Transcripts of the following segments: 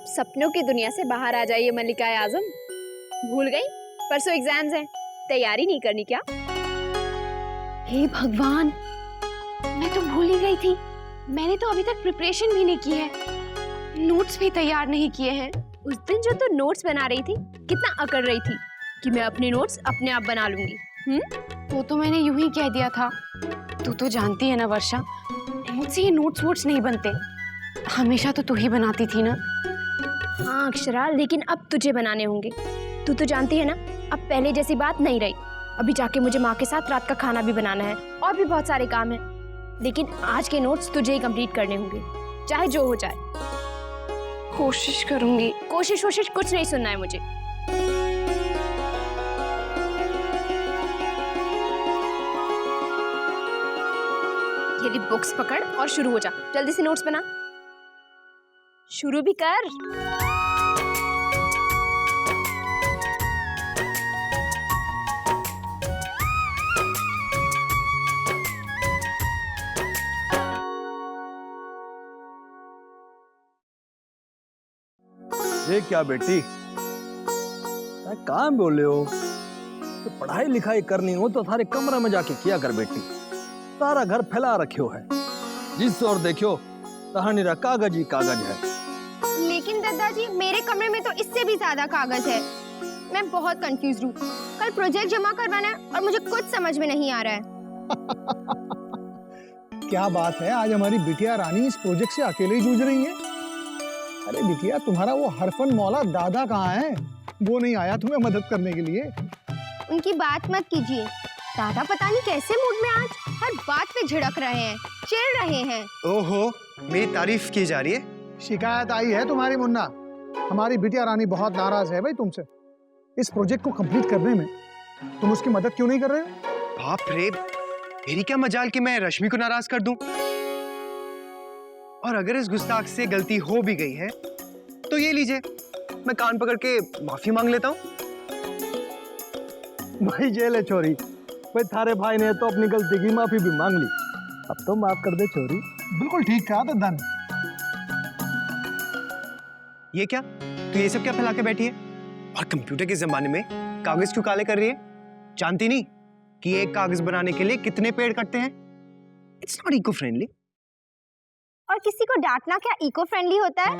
सपनों की दुनिया से बाहर आ जाइए मल्लिका आजम। भूल गई परसों एग्जाम्स हैं, तैयारी नहीं करनी क्या? हे भगवान, मैं तो भूल ही गई थी। मैंने तो अभी तक प्रिपरेशन भी नहीं की है, नोट्स भी तैयार नहीं किए हैं। उस दिन जो तू नोट्स बना रही थी कितना अकड़ रही थी कि मैं अपने नोट्स अपने आप बना लूंगी। वो तो मैंने यूं ही कह दिया था। तू तो जानती है ना वर्षा, मुझसे ये नोट्स वोट्स नहीं बनते। हमेशा तो तू ही बनाती थी ना। हाँ अक्षरा, लेकिन अब तुझे बनाने होंगे। तू तो जानती है ना, अब पहले जैसी बात नहीं रही। अभी जाके मुझे माँ के साथ रात का खाना भी बनाना है और भी बहुत सारे काम हैं। लेकिन आज के नोट्स तुझे ही कंप्लीट करने होंगे, चाहे जो हो जाए। कोशिश करूंगी। कोशिश कुछ नहीं सुनना है मुझे। ये बुक्स पकड़ और शुरू हो जा। जल्दी से नोट्स बना, शुरू भी कर। ये क्या बेटी, कहाँ बोल रहे हो? तो पढ़ाई लिखाई करनी हो तो थारे कमरे में जाके किया कर बेटी। सारा घर फैला रखियो है, जिस और देखियो कहानी रा कागज ही कागज है। लेकिन दादाजी, मेरे कमरे में तो इससे भी ज्यादा कागज है। मैं बहुत कंफ्यूज हूँ। कल प्रोजेक्ट जमा करवाना है और मुझे कुछ समझ में नहीं आ रहा है। क्या बात है, आज हमारी बिटिया रानी इस प्रोजेक्ट से अकेले ही जूझ रही है। अरे बिटिया, तुम्हारा वो हरफन मौला दादा कहाँ है? वो नहीं आया तुम्हें मदद करने के लिए? उनकी बात मत कीजिए। दादा पता नहीं कैसे मूड में आज हर बात पे झिड़क रहे हैं, चिढ़ रहे हैं। ओहो, मेरी तारीफ की जा रही है। शिकायत आई है तुम्हारी मुन्ना। हमारी बिटिया रानी बहुत नाराज है भाई तुमसे। इस प्रोजेक्ट को कंप्लीट करने में तुम उसकी मदद क्यों नहीं कर रहे हो? बाप रे, मेरी क्या मजाल कि मैं रश्मि को नाराज कर दूं। और अगर इस गुस्ताख से गलती हो भी गई है तो ये लीजिए, मैं कान पकड़ के माफी मांग लेता हूँ। भाई जेल है छोरी। भाई थारे भाई ने तो अपनी गलती की माफी भी मांग ली, अब तो माफ कर दे छोरी। बिल्कुल ठीक कहा दादा ने। ये क्या, तो ये सब क्या फैला के बैठी है? और कंप्यूटर के जमाने में कागज क्यों काले कर रही है? जानती नहीं कि एक कागज बनाने के लिए कितने पेड़ कटते हैं? It's not eco friendly. और किसी को डांटना क्या इको फ्रेंडली होता है?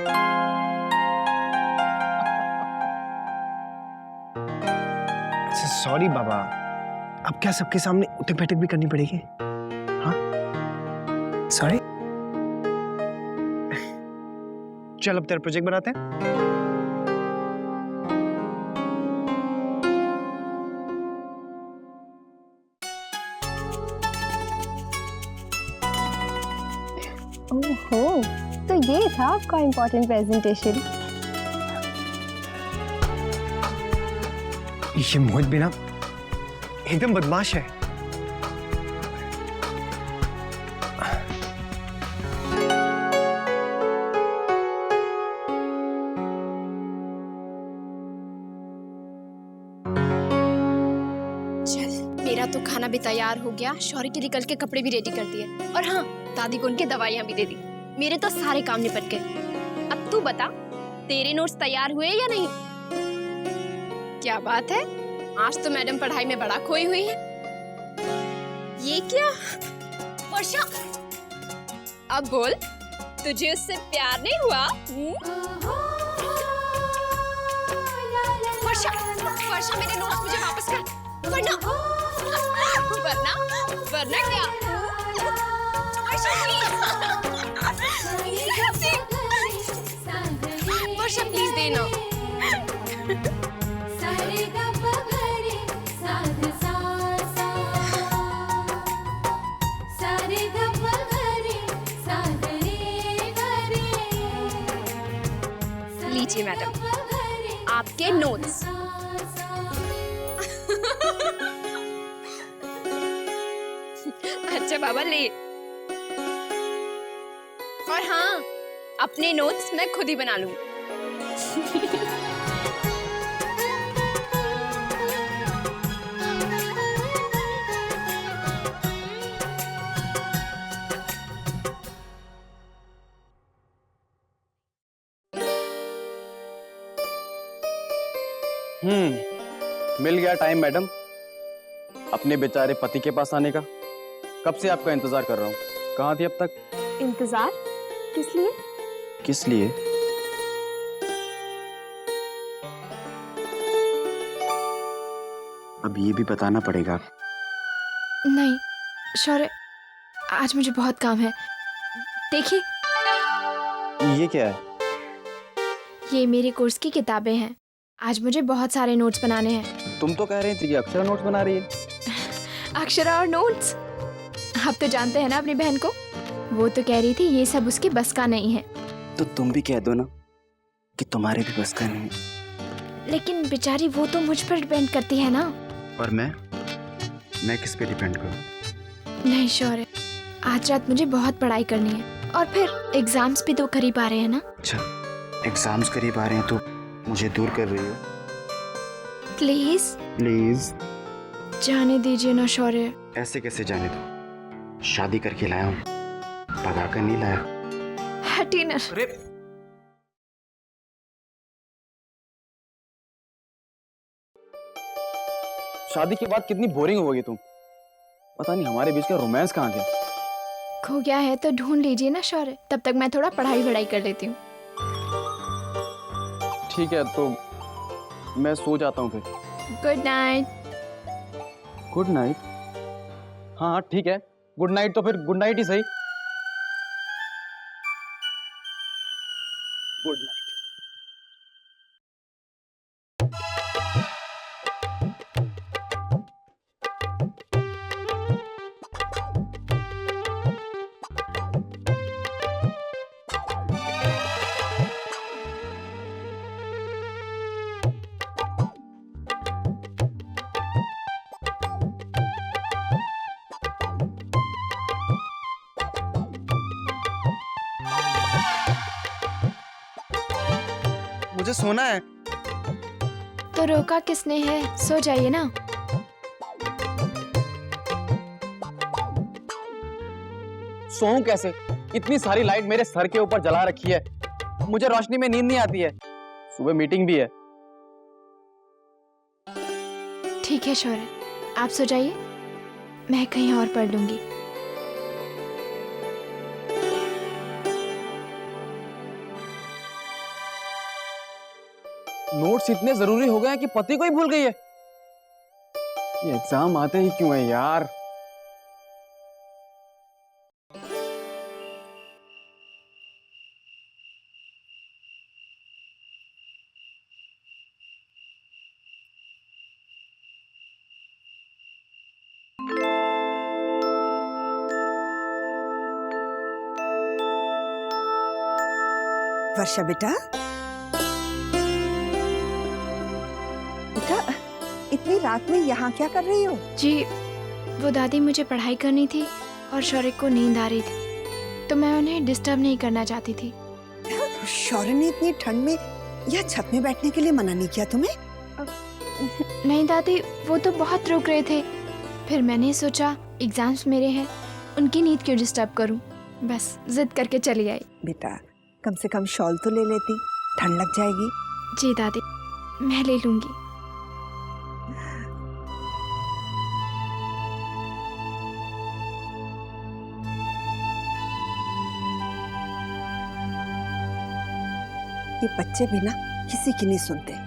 अच्छा सॉरी बाबा, अब क्या सबके सामने उठक बैठक भी करनी पड़ेगी? हाँ सॉरी। चल अब तेरा प्रोजेक्ट बनाते हैं। ओहो, तो ये था आपका इम्पोर्टेंट प्रेजेंटेशन। ये मोहित भी ना एकदम बदमाश है। मेरा तो खाना भी तैयार हो गया, शौर्य के लिए कल के कपड़े भी रेडी कर दिए, और हाँ, दादी को उनके दवाइयाँ भी दे दी। मेरे तो सारे काम निपट गए। अब तू बता, तेरे नोट्स तैयार हुए या नहीं? क्या बात है, आज तो मैडम पढ़ाई में बड़ा खोई हुई है। ये क्या वर्षा, अब बोल, तुझे उससे प्यार नहीं हुआ? वर्षा, वर्षा मेरे नोट्स मुझे वापस कर, वरना वरना क्या? वर्षा प्लीज देना। लीजिए मैडम, आपके नोट्स। अच्छा बाबा ले। और हाँ, अपने नोट्स मैं खुद ही बना लूंगी। मिल गया टाइम मैडम अपने बेचारे पति के पास आने का। कब से आपका इंतजार कर रहा हूँ, कहाँ थी अब तक? इंतजार किस लिए? किस लिए? अब ये भी बताना पड़ेगा। नहीं शौर्य, आज मुझे बहुत काम है। देखिए ये क्या है? ये मेरे कोर्स की किताबें हैं। आज मुझे बहुत सारे नोट्स बनाने हैं। तुम तो कह रही थी कि अक्षरा नोट्स बना रही है। अक्षरा और नोट्स, आप तो जानते हैं ना अपनी बहन को। वो तो कह रही थी ये सब उसके बस का नहीं है। तो तुम भी कह दो ना कि तुम्हारे भी बस का नहीं है। लेकिन बेचारी वो तो मुझ पर डिपेंड करती है ना। और मैं किस पे डिपेंड करूं? नहीं शौर्य, आज रात मुझे बहुत पढ़ाई करनी है और फिर एग्जाम्स भी तो करीब आ रहे हैं ना। अच्छा, एग्जाम्स करीब आ रहे हैं तो मुझे दूर कर रही हो? प्लीज प्लीज जाने दीजिए ना शौर्य। ऐसे कैसे जाने दो? शादी करके लाया हूँ, भगा कर नहीं लाया। हटी ना। शादी के बाद कितनी बोरिंग हो गई तुम। पता नहीं हमारे बीच का रोमांस कहाँ गया। खो गया है तो ढूंढ लीजिए ना शौर्य। तब तक मैं थोड़ा पढ़ाई कर लेती हूँ। ठीक है तो मैं सो जाता हूँ फिर। Good night. Good night? हाँ हाँ ठीक है, गुड नाइट तो फिर गुड नाइट ही सही। Good night. मुझे सोना है। तो रोका किसने है? सो जाइए ना। सोऊं कैसे? इतनी सारी लाइट मेरे सर के ऊपर जला रखी है, मुझे रोशनी में नींद नहीं आती है। सुबह मीटिंग भी है। ठीक है शौर्य, आप सो जाइए, मैं कहीं और पढ़ लूंगी। नोट्स इतने जरूरी हो गए हैं कि पति को ही भूल गई है। ये एग्जाम आते ही क्यों है यार? वर्षा बेटा, बेटा इतनी रात में यहाँ क्या कर रही हो? जी वो दादी, मुझे पढ़ाई करनी थी और शौर्य को नींद आ रही थी तो मैं उन्हें डिस्टर्ब नहीं करना चाहती थी। शौर्य ने इतनी ठंड में यह छत में बैठने के लिए मना नहीं किया तुम्हें? नहीं दादी, वो तो बहुत रुक रहे थे। फिर मैंने सोचा एग्जाम्स मेरे हैं, उनकी नींद क्यों डिस्टर्ब करूं, बस जिद करके चली आई। बेटा कम से कम शॉल तो ले लेती, ठंड लग जाएगी। जी दादी, मैं ले लूंगी। ये बच्चे भी ना किसी की नहीं सुनते।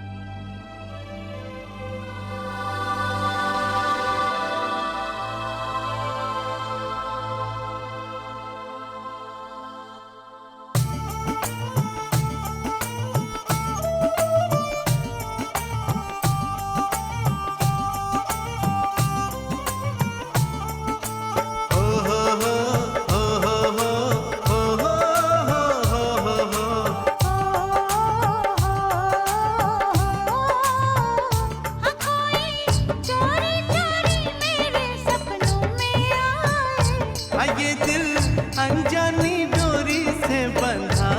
ये दिल अनजानी डोरी से बंधा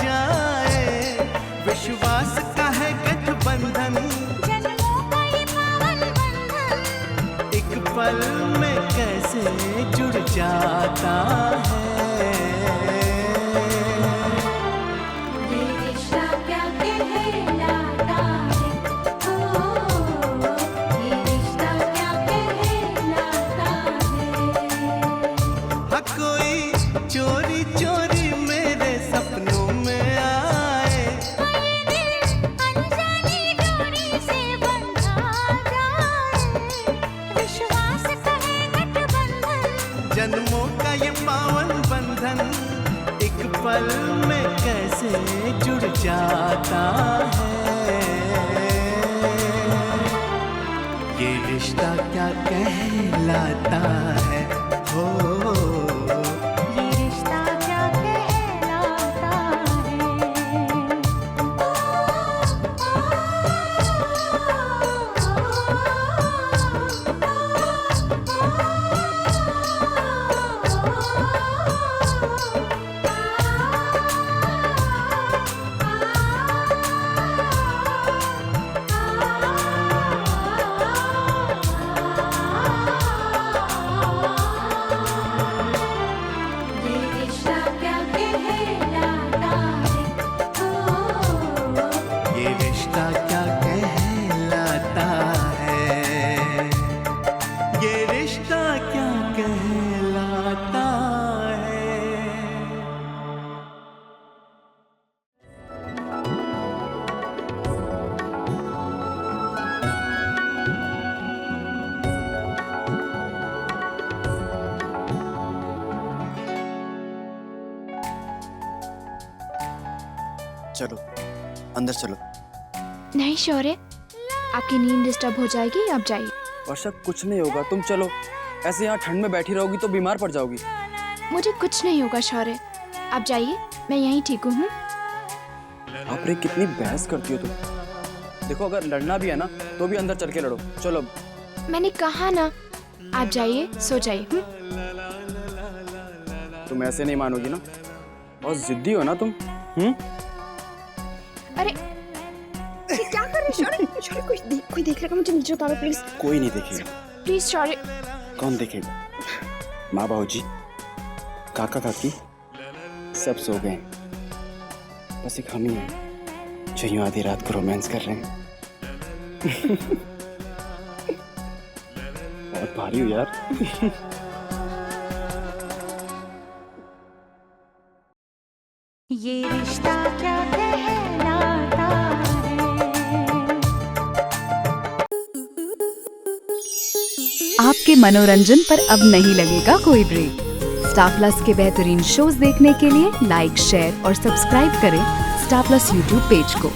जाए, विश्वास का है गठबंधन, जन्मों का ये पावन बंधन, एक पल में कैसे जुड़ जाता है। ये रिश्ता क्या कहलाता है? चोरी चोरी मेरे सपनों में आए। अनजानी डोरी से बंधा जाए, विश्वास कहे गठबंधन, जन्मों का ये पावन बंधन एक पल में कैसे जुड़ जाता है। ये रिश्ता क्या कहलाता है, हो ये रिश्ता क्या कहलाता ये रिश्ता क्या कहलाता है, ये रिश्ता क्या कहलाता है। चलो अंदर चलो। नहीं शौर्य, आपकी नींद डिस्टर्ब हो जाएगी, आप जाइए। वर्षा कुछ नहीं होगा, तुम चलो। ऐसे यहाँ ठंड में बैठी रहोगी तो बीमार पड़ जाओगी। मुझे कुछ नहीं होगा शौर्य, आप जाइए, मैं यहीं ठीक हूँ। आप रे कितनी बहस करती हो तुम। देखो अगर लड़ना भी है ना तो भी अंदर चल के लड़ो। चलो मैंने कहा ना, आप जाइए, सो जाइए। तुम ऐसे नहीं मानोगी ना, बहुत जिद्दी हो ना तुम। अरे ये क्या कर रहे शौर्य? शौर्य कोई देख लेगा, मुझे नीचे उतारो प्लीज। कोई नहीं देखेगा। प्लीज शौर्य। कौन देखेगा? माँ बाबूजी, काका काकी सब सो गए, बस एक हम ही हैं जो यूं आधी रात को रोमांस कर रहे हैं। बहुत भारी हो यार। ये रिश्ता क्या कहलाता है। आपके मनोरंजन पर अब नहीं लगेगा कोई ब्रेक। स्टार प्लस के बेहतरीन शोज देखने के लिए लाइक, शेयर और सब्सक्राइब करें स्टार प्लस यूट्यूब पेज को।